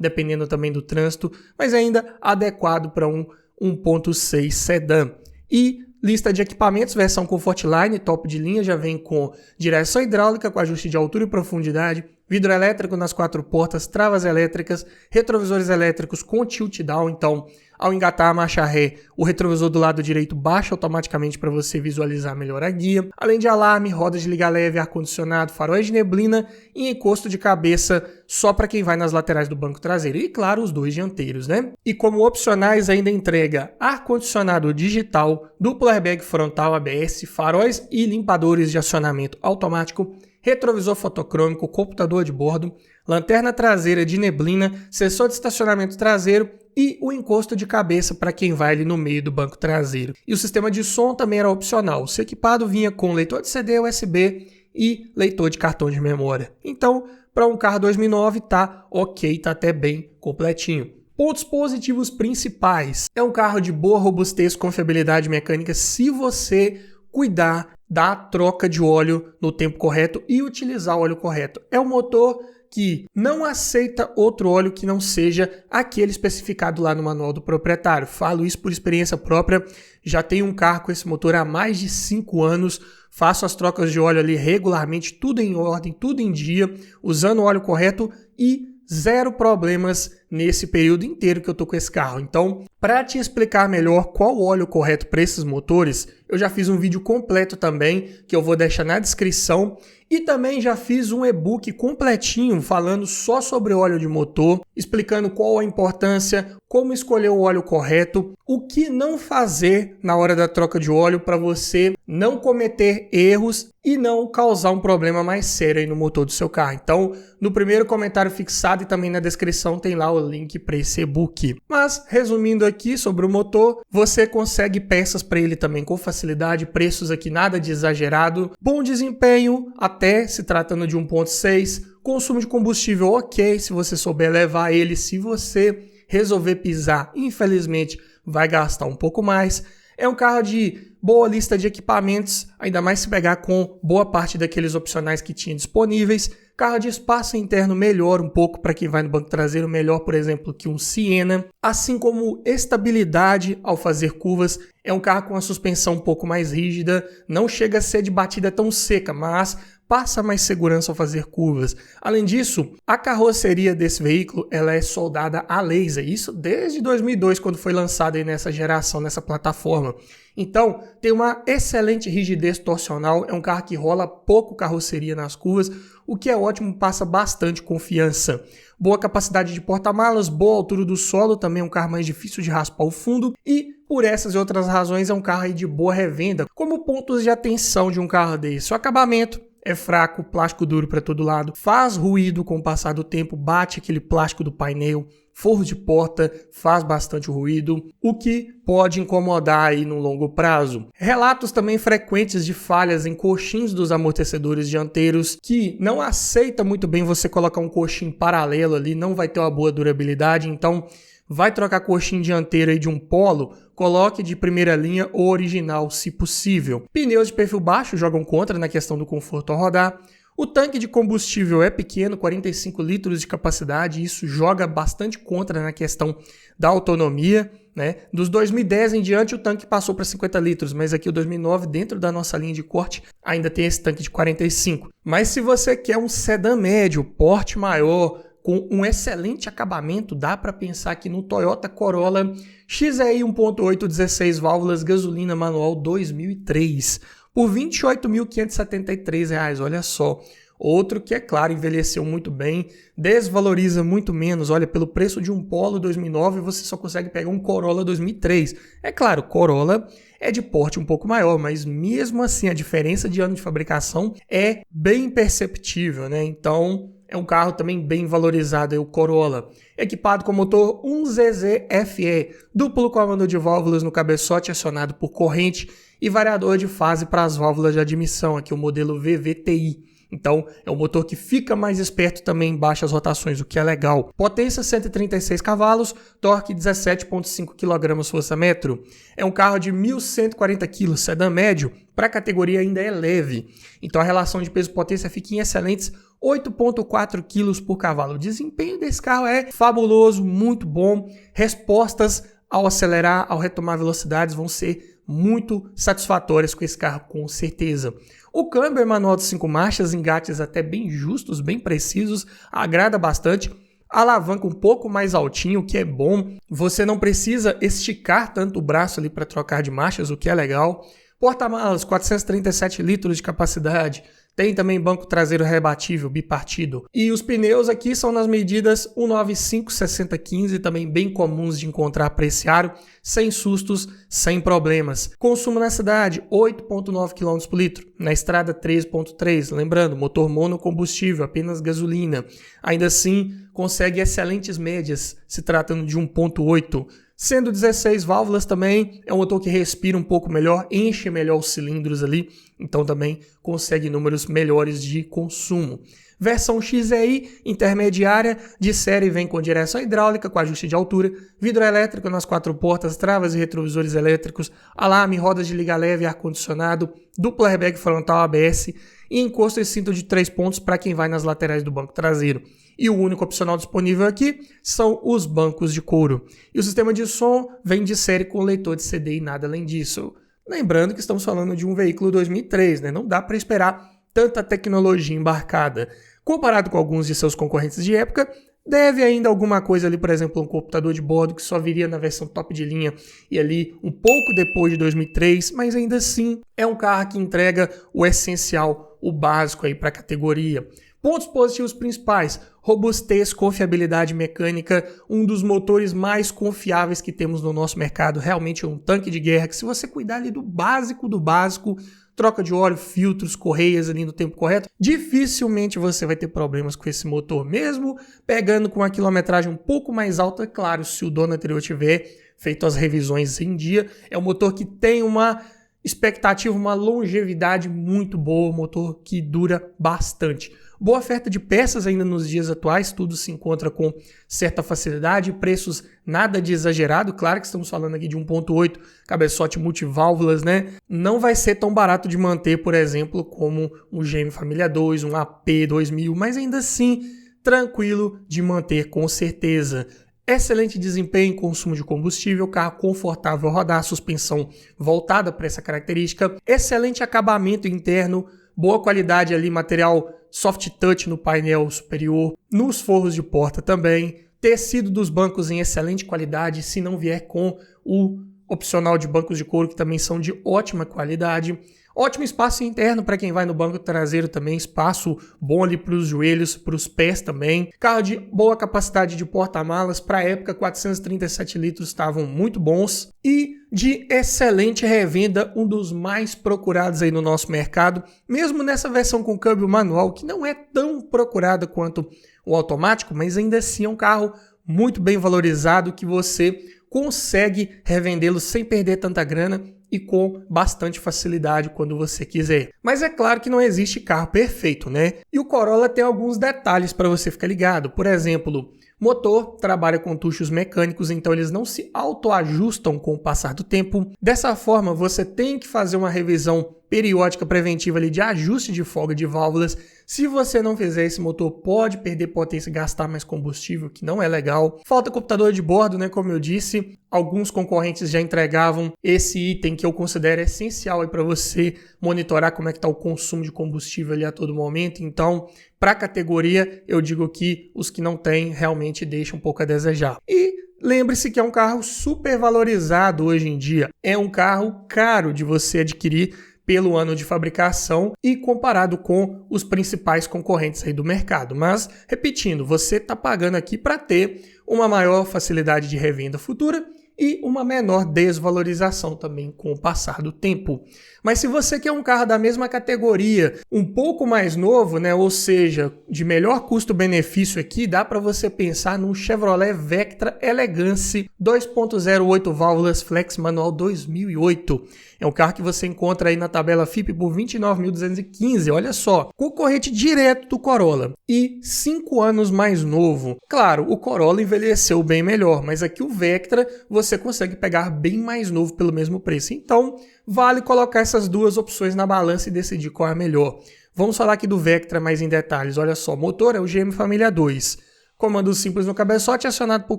dependendo também do trânsito. Mas ainda adequado para um 1.6 sedã. E Lista de equipamentos, versão Comfortline, top de linha, já vem com direção hidráulica com ajuste de altura e profundidade, vidro elétrico nas 4 portas, travas elétricas, retrovisores elétricos com tilt down, então ao engatar a marcha ré, o retrovisor do lado direito baixa automaticamente para você visualizar melhor a guia, além de alarme, rodas de liga leve, ar-condicionado, faróis de neblina e encosto de cabeça só para quem vai nas laterais do banco traseiro e, claro, os 2 dianteiros, né? E como opcionais ainda entrega ar-condicionado digital, duplo airbag frontal ABS, faróis e limpadores de acionamento automático, retrovisor fotocrômico, computador de bordo, lanterna traseira de neblina, sensor de estacionamento traseiro e o encosto de cabeça para quem vai ali no meio do banco traseiro. E o sistema de som também era opcional. O seu equipado vinha com leitor de CD USB e leitor de cartão de memória. Então, para um carro 2009 tá ok, tá até bem completinho. Pontos positivos principais. É um carro de boa robustez, confiabilidade mecânica se você cuidar da troca de óleo no tempo correto e utilizar o óleo correto. É um motor que não aceita outro óleo que não seja aquele especificado lá no manual do proprietário. Falo isso por experiência própria, já tenho um carro com esse motor há mais de 5 anos, faço as trocas de óleo ali regularmente, tudo em ordem, tudo em dia, usando o óleo correto e 0 problemas nesse período inteiro que eu tô com esse carro. Então, para te explicar melhor qual o óleo correto para esses motores, eu já fiz um vídeo completo também, que eu vou deixar na descrição, e também já fiz um e-book completinho falando só sobre óleo de motor, explicando qual a importância, como escolher o óleo correto, o que não fazer na hora da troca de óleo para você não cometer erros e não causar um problema mais sério aí no motor do seu carro. Então, no primeiro comentário fixado e também na descrição tem lá o link para esse e-book. Mas, resumindo aqui sobre o motor, você consegue peças para ele também com facilidade, preços aqui nada de exagerado, bom desempenho, até se tratando de 1.6, consumo de combustível ok, se você souber levar ele, se você resolver pisar, infelizmente vai gastar um pouco mais. É um carro de boa lista de equipamentos, ainda mais se pegar com boa parte daqueles opcionais que tinha disponíveis. Carro de espaço interno melhor um pouco para quem vai no banco traseiro, melhor, por exemplo, que um Siena. Assim como estabilidade ao fazer curvas, é um carro com a suspensão um pouco mais rígida, não chega a ser de batida tão seca, mas passa mais segurança ao fazer curvas. Além disso, a carroceria desse veículo ela é soldada a laser, isso desde 2002, quando foi lançada aí nessa geração, nessa plataforma. Então, tem uma excelente rigidez torsional, é um carro que rola pouco carroceria nas curvas, o que é ótimo, passa bastante confiança. Boa capacidade de porta-malas, boa altura do solo, também é um carro mais difícil de raspar o fundo e, por essas e outras razões, é um carro aí de boa revenda. Como pontos de atenção de um carro desse, o acabamento é fraco, plástico duro para todo lado, faz ruído com o passar do tempo, bate aquele plástico do painel, forro de porta faz bastante ruído, o que pode incomodar aí no longo prazo. Relatos também frequentes de falhas em coxins dos amortecedores dianteiros, que não aceita muito bem você colocar um coxim paralelo ali, não vai ter uma boa durabilidade, então vai trocar coxim dianteiro aí de um Polo, coloque de primeira linha ou original, se possível. Pneus de perfil baixo jogam contra na questão do conforto ao rodar. O tanque de combustível é pequeno, 45 litros de capacidade, e isso joga bastante contra na questão da autonomia, né? Dos 2010 em diante o tanque passou para 50 litros, mas aqui o 2009, dentro da nossa linha de corte, ainda tem esse tanque de 45. Mas se você quer um sedã médio, porte maior, com um excelente acabamento, dá para pensar aqui no Toyota Corolla XEI 1.8 16 válvulas, gasolina manual 2003, por R$ 28.573, olha só. Outro que, é claro, envelheceu muito bem, desvaloriza muito menos. Olha, pelo preço de um Polo 2009, você só consegue pegar um Corolla 2003. É claro, Corolla é de porte um pouco maior, mas mesmo assim a diferença de ano de fabricação é bem perceptível, né? Então, é um carro também bem valorizado, o Corolla. Equipado com motor 1ZZ FE, duplo comando de válvulas no cabeçote acionado por corrente e variador de fase para as válvulas de admissão, aqui o modelo VVTi. Então, é um motor que fica mais esperto também em baixas rotações, o que é legal. Potência 136 cavalos, torque 17,5 kgfm. É um carro de 1.140 kg, sedã médio, para a categoria ainda é leve. Então, a relação de peso-potência fica em excelentes 8,4 kg por cavalo. O desempenho desse carro é fabuloso, muito bom. Respostas ao acelerar, ao retomar velocidades vão ser muito satisfatórias com esse carro, com certeza. O câmbio é manual de 5 marchas, engates até bem justos, bem precisos, agrada bastante. A alavanca um pouco mais altinho, o que é bom. Você não precisa esticar tanto o braço ali para trocar de marchas, o que é legal. Porta-malas, 437 litros de capacidade. Tem também banco traseiro rebatível, bipartido. E os pneus aqui são nas medidas 195/60/15, também bem comuns de encontrar para esse aro, sem sustos, sem problemas. Consumo na cidade, 8,9 km por litro. Na estrada, 13,3. Lembrando, motor monocombustível, apenas gasolina. Ainda assim, consegue excelentes médias, se tratando de 1,8. Sendo 16 válvulas também, é um motor que respira um pouco melhor, enche melhor os cilindros ali, então também consegue números melhores de consumo. Versão XEI intermediária, de série vem com direção hidráulica, com ajuste de altura, vidro elétrico nas 4 portas, travas e retrovisores elétricos, alarme, rodas de liga leve, ar-condicionado, duplo airbag frontal ABS e encosto e cinto de 3 pontos para quem vai nas laterais do banco traseiro. E o único opcional disponível aqui são os bancos de couro. E o sistema de som vem de série com leitor de CD e nada além disso. Lembrando que estamos falando de um veículo 2003, né? Não dá para esperar tanta tecnologia embarcada. Comparado com alguns de seus concorrentes de época, deve ainda alguma coisa ali, por exemplo, um computador de bordo que só viria na versão top de linha e ali um pouco depois de 2003, mas ainda assim é um carro que entrega o essencial, o básico aí para a categoria. Pontos positivos principais: robustez, confiabilidade mecânica, um dos motores mais confiáveis que temos no nosso mercado, realmente é um tanque de guerra que se você cuidar ali do básico, troca de óleo, filtros, correias ali no tempo correto, dificilmente você vai ter problemas com esse motor, mesmo pegando com uma quilometragem um pouco mais alta, claro, se o dono anterior tiver feito as revisões em dia. É um motor que tem uma expectativa, uma longevidade muito boa, um motor que dura bastante. Boa oferta de peças ainda nos dias atuais, tudo se encontra com certa facilidade, preços nada de exagerado, claro que estamos falando aqui de 1.8, cabeçote multiválvulas, né? Não vai ser tão barato de manter, por exemplo, como um GM Família 2, um AP 2000, mas ainda assim, tranquilo de manter com certeza. Excelente desempenho, consumo de combustível, carro confortável a rodar, suspensão voltada para essa característica, excelente acabamento interno, boa qualidade ali, material soft touch no painel superior, nos forros de porta também, tecido dos bancos em excelente qualidade, se não vier com o opcional de bancos de couro, que também são de ótima qualidade. Ótimo espaço interno para quem vai no banco traseiro também, espaço bom ali para os joelhos, para os pés também. Carro de boa capacidade de porta-malas, para a época 437 litros estavam muito bons. E de excelente revenda, um dos mais procurados aí no nosso mercado, mesmo nessa versão com câmbio manual, que não é tão procurada quanto o automático, mas ainda assim é um carro muito bem valorizado que você consegue revendê-lo sem perder tanta grana e com bastante facilidade quando você quiser. Mas é claro que não existe carro perfeito, né? E o Corolla tem alguns detalhes para você ficar ligado. Por exemplo, motor trabalha com tuchos mecânicos, então eles não se autoajustam com o passar do tempo. Dessa forma, você tem que fazer uma revisão periódica preventiva ali de ajuste de folga de válvulas. Se você não fizer, esse motor pode perder potência e gastar mais combustível, que não é legal. Falta computador de bordo, né? Como eu disse, alguns concorrentes já entregavam esse item que eu considero essencial para você monitorar como é que está o consumo de combustível ali a todo momento. Então, para a categoria, eu digo que os que não têm realmente deixam um pouco a desejar. E lembre-se que é um carro super valorizado hoje em dia. É um carro caro de você adquirir pelo ano de fabricação e comparado com os principais concorrentes aí do mercado. Mas, repetindo, você está pagando aqui para ter uma maior facilidade de revenda futura e uma menor desvalorização também com o passar do tempo. Mas se você quer um carro da mesma categoria, um pouco mais novo, né, ou seja, de melhor custo-benefício aqui, dá para você pensar num Chevrolet Vectra Elegance 2.0 8 válvulas flex manual 2008. É um carro que você encontra aí na tabela FIPE por R$ 29.215, olha só, concorrente direto do Corolla e 5 anos mais novo. Claro, o Corolla envelheceu bem melhor, mas aqui o Vectra você consegue pegar bem mais novo pelo mesmo preço. Então, vale colocar essas duas opções na balança e decidir qual é a melhor. Vamos falar aqui do Vectra mais em detalhes. Olha só, motor é o GM Família 2. comando simples no cabeçote acionado por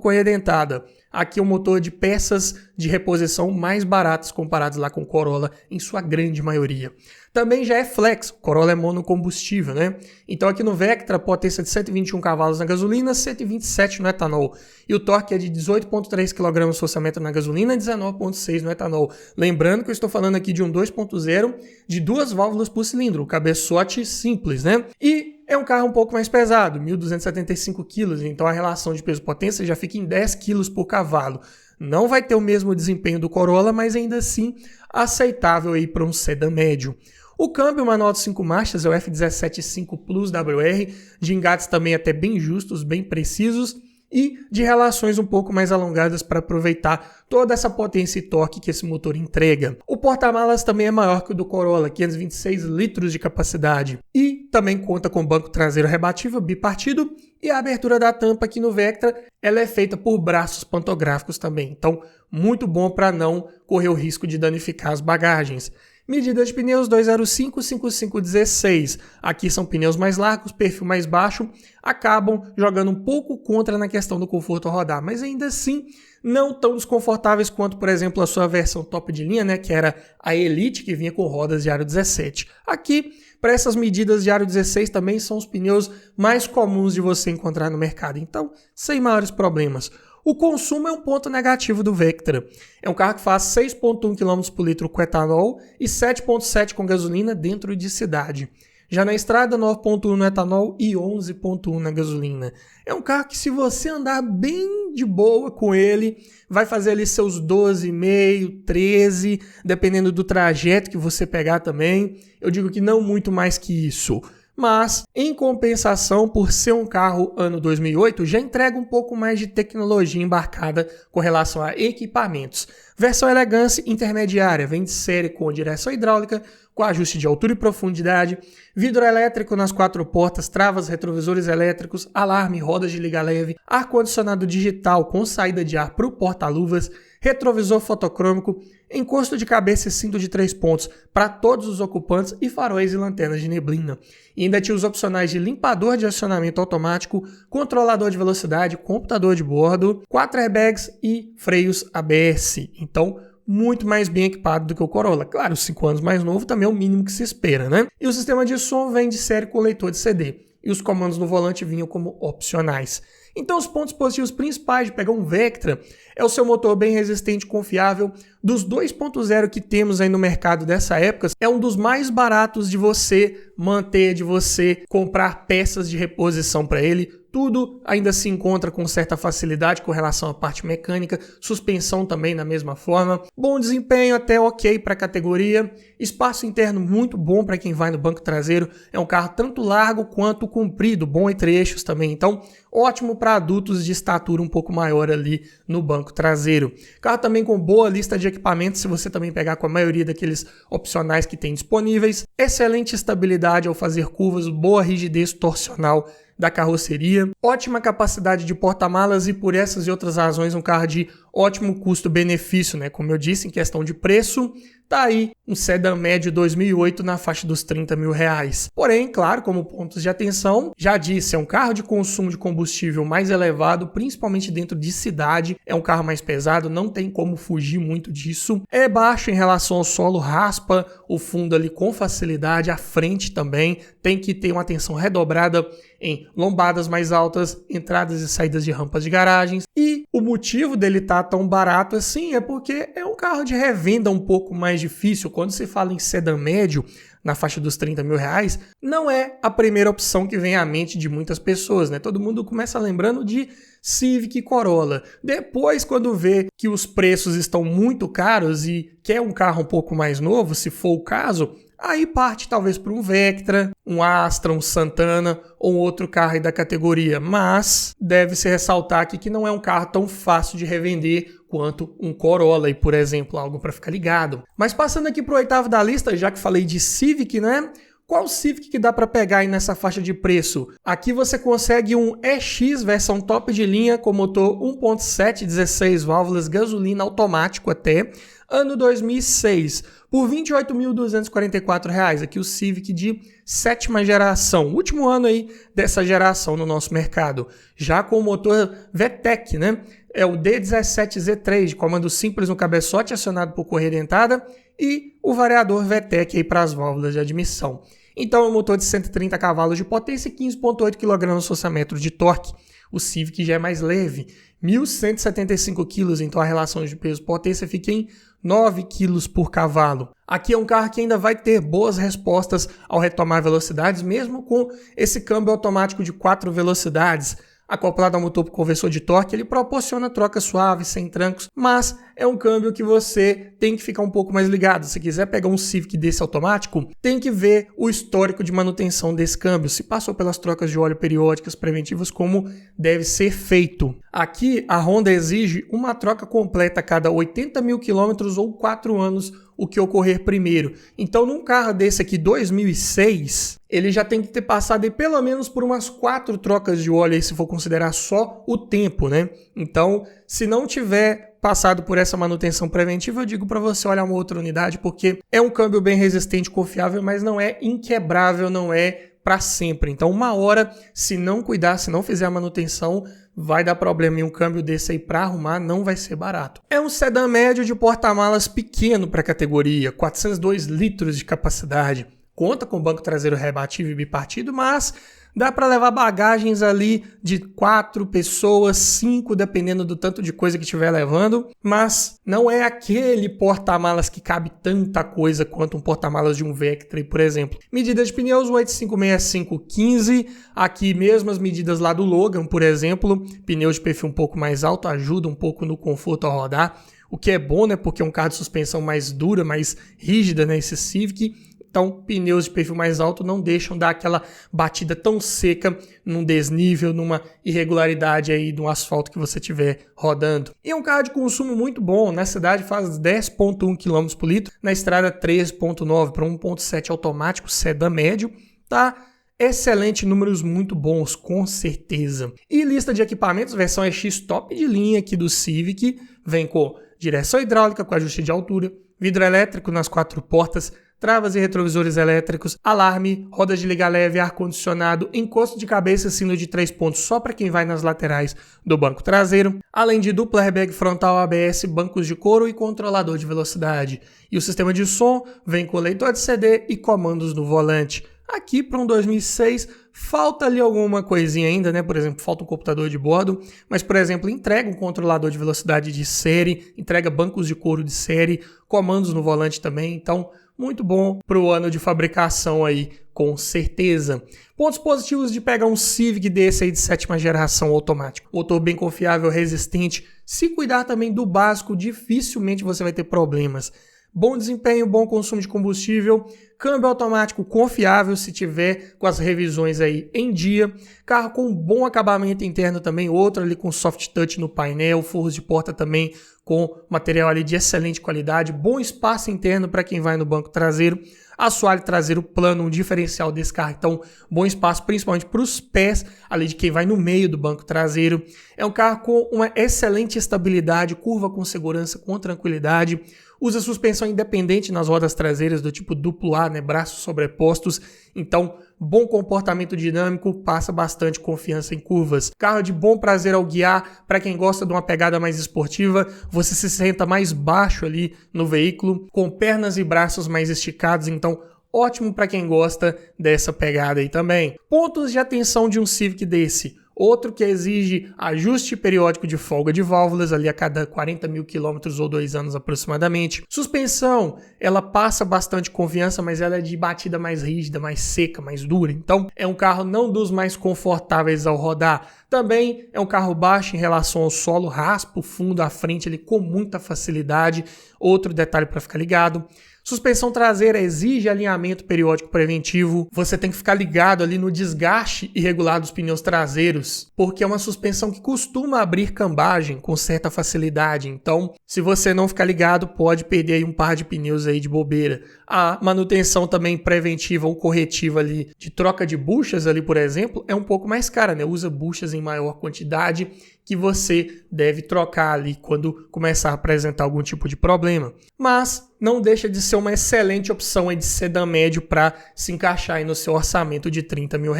correia dentada. Aqui é um motor de peças de reposição mais baratas comparados lá com o Corolla, em sua grande maioria. Também já é flex, o Corolla é monocombustível, né? Então aqui no Vectra, potência de 121 cavalos na gasolina, 127 no etanol. E o torque é de 18,3 kgfm na gasolina e 19,6 no etanol. Lembrando que eu estou falando aqui de um 2.0 de 2 válvulas por cilindro, o cabeçote simples, né? E é um carro um pouco mais pesado, 1.275 kg, então a relação de peso-potência já fica em 10 kg por cavalo. Não vai ter o mesmo desempenho do Corolla, mas ainda assim aceitável aí para um sedã médio. O câmbio manual de 5 marchas é o F17.5 Plus WR, de engates também até bem justos, bem precisos, e de relações um pouco mais alongadas para aproveitar toda essa potência e torque que esse motor entrega. O porta-malas também é maior que o do Corolla, 526 litros de capacidade, e também conta com banco traseiro rebatível bipartido, e a abertura da tampa aqui no Vectra ela é feita por braços pantográficos também, então muito bom para não correr o risco de danificar as bagagens. Medida de pneus 205, 55, 16. Aqui são pneus mais largos, perfil mais baixo, acabam jogando um pouco contra na questão do conforto ao rodar, mas ainda assim não tão desconfortáveis quanto, por exemplo, a sua versão top de linha, né, que era a Elite, que vinha com rodas de aro 17. Aqui, para essas medidas de aro 16 também são os pneus mais comuns de você encontrar no mercado, então sem maiores problemas. O consumo é um ponto negativo do Vectra. É um carro que faz 6,1 km por litro com etanol e 7,7 com gasolina dentro de cidade. Já na estrada, 9,1 no etanol e 11,1 na gasolina. É um carro que, se você andar bem de boa com ele, vai fazer ali seus 12,5, 13, dependendo do trajeto que você pegar também. Eu digo que não muito mais que isso. Mas, em compensação, por ser um carro ano 2008, já entrega um pouco mais de tecnologia embarcada com relação a equipamentos. Versão elegância intermediária, vem de série com direção hidráulica, com ajuste de altura e profundidade, vidro elétrico nas 4 portas, travas, retrovisores elétricos, alarme, rodas de liga leve, ar-condicionado digital com saída de ar para o porta-luvas, retrovisor fotocrômico, encosto de cabeça e cinto de 3 pontos para todos os ocupantes e faróis e lanternas de neblina. E ainda tinha os opcionais de limpador de acionamento automático, controlador de velocidade, computador de bordo, 4 airbags e freios ABS. Então, muito mais bem equipado do que o Corolla. Claro, 5 anos mais novo também é o mínimo que se espera, né? E o sistema de som vem de série com leitor de CD. E os comandos no volante vinham como opcionais. Então, os pontos positivos principais de pegar um Vectra é o seu motor bem resistente e confiável. Dos 2.0 que temos aí no mercado dessa época, é um dos mais baratos de você manter, de você comprar peças de reposição para ele. Tudo ainda se encontra com certa facilidade com relação à parte mecânica, suspensão também da mesma forma. Bom desempenho, até ok para a categoria. Espaço interno muito bom para quem vai no banco traseiro. É um carro tanto largo quanto comprido, bom entre eixos também. Então, ótimo para adultos de estatura um pouco maior ali no banco traseiro. Carro também com boa lista de equipamentos, se você também pegar com a maioria daqueles opcionais que tem disponíveis. Excelente estabilidade ao fazer curvas, boa rigidez torcional da carroceria, ótima capacidade de porta-malas e por essas e outras razões um carro de ótimo custo-benefício, né? Como eu disse, em questão de preço, tá aí um sedã médio 2008 na faixa dos 30 mil reais. Porém, claro, como pontos de atenção, já disse, é um carro de consumo de combustível mais elevado, principalmente dentro de cidade, é um carro mais pesado, não tem como fugir muito disso. É baixo em relação ao solo, raspa o fundo ali com facilidade, a frente também, tem que ter uma atenção redobrada em lombadas mais altas, entradas e saídas de rampas de garagens. E o motivo dele estar tão barato assim é porque é um carro de revenda um pouco mais difícil. Quando se fala em sedã médio, na faixa dos 30 mil reais, não é a primeira opção que vem à mente de muitas pessoas, né? Todo mundo começa lembrando de Civic e Corolla. Depois, quando vê que os preços estão muito caros e quer um carro um pouco mais novo, se for o caso, aí parte talvez para um Vectra, um Astra, um Santana ou um outro carro aí da categoria. Mas deve-se ressaltar aqui que não é um carro tão fácil de revender quanto um Corolla, e por exemplo, algo para ficar ligado. Mas passando aqui para o 8º da lista, já que falei de Civic, né? Qual Civic que dá para pegar aí nessa faixa de preço? Aqui você consegue um EX versão top de linha com motor 1.7, 16 válvulas, gasolina automático até, ano 2006, por R$ 28.244. Aqui o Civic de 7ª geração, último ano aí dessa geração no nosso mercado. Já com o motor VTEC, né? É o D17Z3, de comando simples no cabeçote, acionado por correia dentada, e o variador VTEC aí para as válvulas de admissão. Então é um motor de 130 cavalos de potência e 15,8 kgfm de torque. O Civic já é mais leve, 1.175 kg, então a relação de peso-potência fica em 9 kg por cavalo. Aqui é um carro que ainda vai ter boas respostas ao retomar velocidades, mesmo com esse câmbio automático de 4 velocidades. Acoplado ao motor por conversor de torque, ele proporciona troca suave, sem trancos, mas é um câmbio que você tem que ficar um pouco mais ligado. Se quiser pegar um Civic desse automático, tem que ver o histórico de manutenção desse câmbio, se passou pelas trocas de óleo periódicas preventivas como deve ser feito. Aqui a Honda exige uma troca completa a cada 80 mil quilômetros ou 4 anos, o que ocorrer primeiro. Então, num carro desse aqui, 2006, ele já tem que ter passado aí pelo menos por umas 4 trocas de óleo, aí, se for considerar só o tempo, né? Então, se não tiver passado por essa manutenção preventiva, eu digo para você olhar uma outra unidade, porque é um câmbio bem resistente, confiável, mas não é inquebrável, não é para sempre. Então, uma hora, se não cuidar, se não fizer a manutenção, vai dar problema, e um câmbio desse aí para arrumar não vai ser barato. É um sedã médio de porta-malas pequeno para a categoria, 402 litros de capacidade. Conta com banco traseiro rebatível e bipartido, mas dá para levar bagagens ali de 4 pessoas, 5, dependendo do tanto de coisa que estiver levando, mas não é aquele porta-malas que cabe tanta coisa quanto um porta-malas de um Vectra, por exemplo. Medida de pneus 856515, aqui mesmo as medidas lá do Logan, por exemplo, pneus de perfil um pouco mais alto, ajuda um pouco no conforto ao rodar, o que é bom, né, porque é um carro de suspensão mais dura, mais rígida, né, esse Civic. Então, pneus de perfil mais alto não deixam dar aquela batida tão seca num desnível, numa irregularidade aí do asfalto que você estiver rodando. E é um carro de consumo muito bom. Na cidade faz 10,1 km por litro, na estrada 13,9 para 1,7 automático, sedã médio, tá? Excelente, números muito bons, com certeza. E lista de equipamentos, versão EX top de linha aqui do Civic, vem com direção hidráulica com ajuste de altura, vidro elétrico nas 4 portas, travas e retrovisores elétricos, alarme, rodas de liga leve, ar-condicionado, encosto de cabeça, sino de 3 pontos só para quem vai nas laterais do banco traseiro, além de dupla airbag frontal ABS, bancos de couro e controlador de velocidade. E o sistema de som vem com leitor de CD e comandos no volante. Aqui para um 2006 falta ali alguma coisinha ainda, né? Por exemplo, falta um computador de bordo, mas, por exemplo, entrega um controlador de velocidade de série, entrega bancos de couro de série, comandos no volante também, então muito bom para o ano de fabricação aí, com certeza. Pontos positivos de pegar um Civic desse aí de 7ª geração automático. Motor bem confiável, resistente. Se cuidar também do básico, dificilmente você vai ter problemas. Bom desempenho, bom consumo de combustível, câmbio automático confiável se tiver com as revisões aí em dia, carro com bom acabamento interno também, outro ali com soft touch no painel, forros de porta também com material ali de excelente qualidade, bom espaço interno para quem vai no banco traseiro, assoalho traseiro plano, um diferencial desse carro, então bom espaço principalmente para os pés ali de quem vai no meio do banco traseiro. É um carro com uma excelente estabilidade, curva com segurança, com tranquilidade, usa suspensão independente nas rodas traseiras do tipo duplo A, né, braços sobrepostos, então bom comportamento dinâmico, passa bastante confiança em curvas. Carro de bom prazer ao guiar, para quem gosta de uma pegada mais esportiva, você se senta mais baixo ali no veículo, com pernas e braços mais esticados, então ótimo para quem gosta dessa pegada aí também. Pontos de atenção de um Civic desse. Outro que exige ajuste periódico de folga de válvulas ali a cada 40 mil quilômetros ou 2 anos aproximadamente. Suspensão, ela passa bastante confiança, mas ela é de batida mais rígida, mais seca, mais dura. Então é um carro não dos mais confortáveis ao rodar. Também é um carro baixo em relação ao solo, raspa o fundo à frente ali com muita facilidade. Outro detalhe para ficar ligado. Suspensão traseira exige alinhamento periódico preventivo. Você tem que ficar ligado ali no desgaste irregular dos pneus traseiros, porque é uma suspensão que costuma abrir cambagem com certa facilidade. Então, se você não ficar ligado, pode perder aí um par de pneus aí de bobeira. A manutenção também preventiva ou corretiva ali de troca de buchas ali, por exemplo, é um pouco mais cara, né? Usa buchas em maior quantidade que você deve trocar ali quando começar a apresentar algum tipo de problema. Mas não deixa de ser uma excelente opção aí de sedã médio para se encaixar aí no seu orçamento de R$30 mil.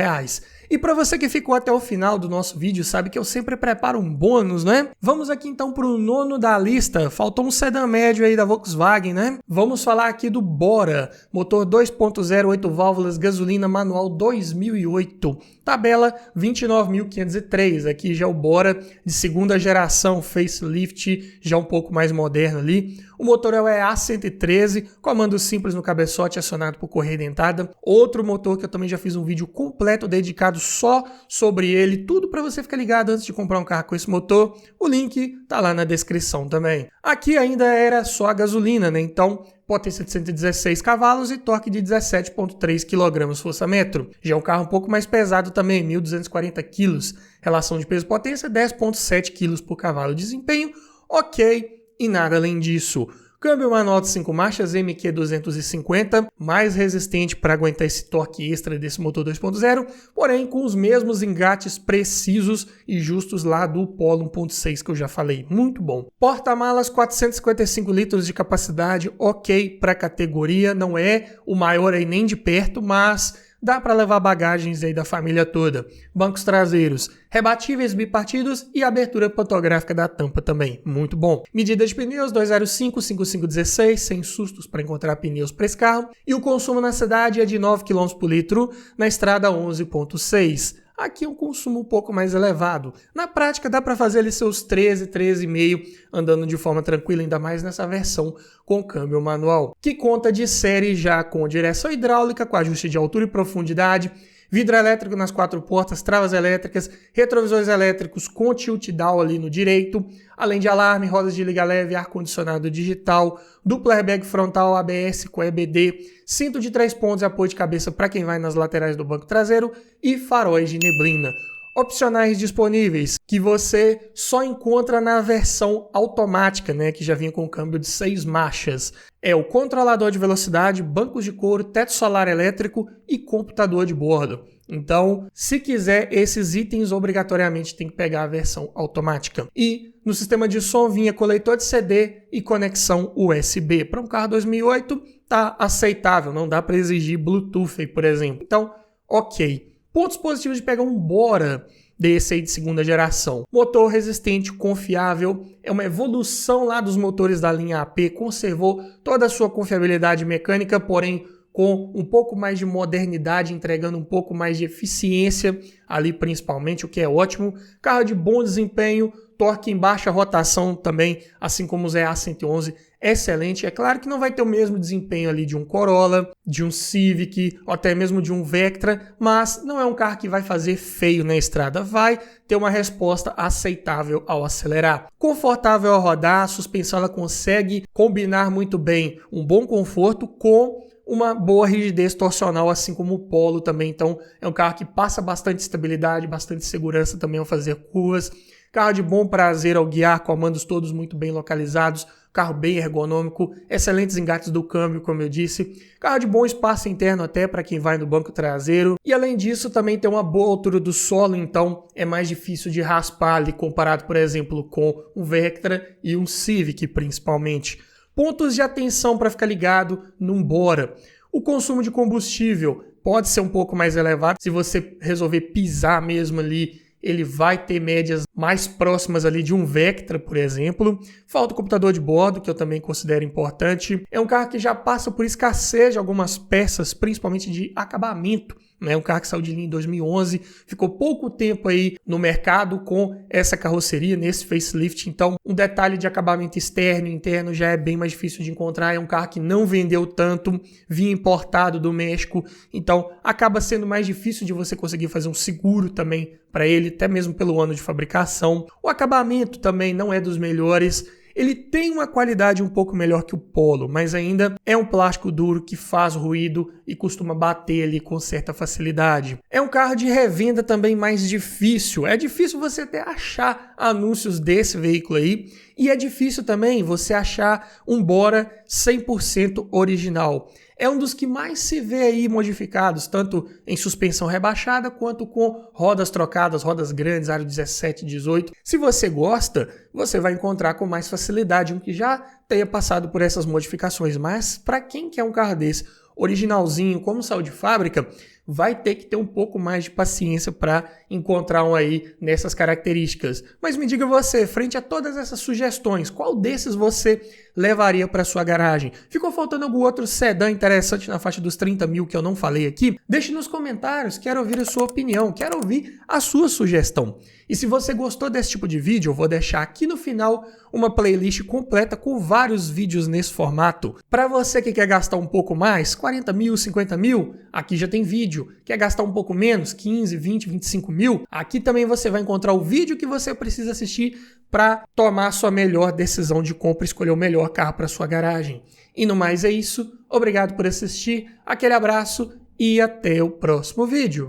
E para você que ficou até o final do nosso vídeo, sabe que eu sempre preparo um bônus, né? Vamos aqui então para o nono da lista. Faltou um sedã médio aí da Volkswagen, né? Vamos falar aqui do Bora, motor 2.0, 8 válvulas, gasolina manual 2008. Tabela 29.503. Aqui já o Bora de segunda geração, facelift, já um pouco mais moderno ali. O motor é o EA113, comando simples no cabeçote, acionado por correia dentada. Outro motor que eu também já fiz um vídeo completo dedicado só sobre ele. Tudo para você ficar ligado antes de comprar um carro com esse motor. O link tá lá na descrição também. Aqui ainda era só a gasolina, né? Então, potência de 116 cavalos e torque de 17,3 kgfm. Já é um carro um pouco mais pesado também, 1.240 kg. Relação de peso-potência, 10,7 kg por cavalo. Desempenho, ok. E nada além disso. Câmbio manual de 5 marchas MQ250, mais resistente para aguentar esse torque extra desse motor 2.0, porém com os mesmos engates precisos e justos lá do Polo 1.6 que eu já falei. Muito bom. Porta-malas 455 litros de capacidade, ok para a categoria, não é o maior aí nem de perto, mas dá para levar bagagens aí da família toda. Bancos traseiros rebatíveis bipartidos e abertura pantográfica da tampa também. Muito bom. Medida de pneus 205, 5516, sem sustos para encontrar pneus para esse carro. E o consumo na cidade é de 9 km por litro, na estrada 11,6. Aqui é um consumo um pouco mais elevado. Na prática dá para fazer ali seus 13, 13,5 andando de forma tranquila, ainda mais nessa versão com câmbio manual, que conta de série já com direção hidráulica, com ajuste de altura e profundidade, vidro elétrico nas 4 portas, travas elétricas, retrovisores elétricos com tilt down ali no direito, além de alarme, rodas de liga leve, ar-condicionado digital, duplo airbag frontal ABS com EBD, cinto de 3 pontos e apoio de cabeça para quem vai nas laterais do banco traseiro e faróis de neblina. Opcionais disponíveis que você só encontra na versão automática, né, que já vinha com câmbio de 6 marchas. É o controlador de velocidade, bancos de couro, teto solar elétrico e computador de bordo. Então, se quiser esses itens, obrigatoriamente tem que pegar a versão automática. E no sistema de som vinha coletor de CD e conexão USB. Para um carro 2008, tá aceitável, não dá para exigir Bluetooth aí, por exemplo. Então, ok. Pontos positivos de pegar um Bora desse aí de segunda geração. Motor resistente, confiável, é uma evolução lá dos motores da linha AP, conservou toda a sua confiabilidade mecânica, porém com um pouco mais de modernidade, entregando um pouco mais de eficiência ali principalmente, o que é ótimo. Carro de bom desempenho, torque em baixa rotação também, assim como os EA111, excelente. É claro que não vai ter o mesmo desempenho ali de um Corolla, de um Civic, ou até mesmo de um Vectra, mas não é um carro que vai fazer feio na estrada, vai ter uma resposta aceitável ao acelerar. Confortável ao rodar, a suspensão ela consegue combinar muito bem um bom conforto com uma boa rigidez torcional, assim como o Polo também. Então é um carro que passa bastante estabilidade, bastante segurança também ao fazer curvas. Carro de bom prazer ao guiar, comandos todos muito bem localizados, carro bem ergonômico, excelentes engates do câmbio, como eu disse, carro de bom espaço interno até para quem vai no banco traseiro, e além disso também tem uma boa altura do solo, então é mais difícil de raspar ali comparado, por exemplo, com um Vectra e um Civic principalmente. Pontos de atenção para ficar ligado num Bora. O consumo de combustível pode ser um pouco mais elevado. Se você resolver pisar mesmo ali, ele vai ter médias mais próximas ali de um Vectra, por exemplo. Falta o computador de bordo, que eu também considero importante. É um carro que já passa por escassez de algumas peças, principalmente de acabamento. É um carro que saiu de linha em 2011, ficou pouco tempo aí no mercado com essa carroceria, nesse facelift, então um detalhe de acabamento externo e interno já é bem mais difícil de encontrar, é um carro que não vendeu tanto, vinha importado do México, então acaba sendo mais difícil de você conseguir fazer um seguro também para ele, até mesmo pelo ano de fabricação. O acabamento também não é dos melhores. Ele tem uma qualidade um pouco melhor que o Polo, mas ainda é um plástico duro que faz ruído e costuma bater ali com certa facilidade. É um carro de revenda também mais difícil. É difícil você até achar anúncios desse veículo aí. E é difícil também você achar um Bora 100% original. É um dos que mais se vê aí modificados, tanto em suspensão rebaixada quanto com rodas trocadas, rodas grandes, aro 17, 18. Se você gosta, você vai encontrar com mais facilidade um que já tenha passado por essas modificações. Mas para quem quer um carro desse originalzinho, como saiu de fábrica, vai ter que ter um pouco mais de paciência para encontrar um aí nessas características. Mas me diga você, frente a todas essas sugestões, qual desses você levaria para sua garagem? Ficou faltando algum outro sedã interessante na faixa dos 30 mil que eu não falei aqui? Deixe nos comentários, quero ouvir a sua opinião, quero ouvir a sua sugestão. E se você gostou desse tipo de vídeo, eu vou deixar aqui no final uma playlist completa com vários vídeos nesse formato. Para você que quer gastar um pouco mais, 40 mil, 50 mil, aqui já tem vídeo. Quer gastar um pouco menos, 15, 20, 25 mil, aqui também você vai encontrar o vídeo que você precisa assistir para tomar a sua melhor decisão de compra e escolher o melhor carro para sua garagem. E no mais é isso, obrigado por assistir, aquele abraço e até o próximo vídeo.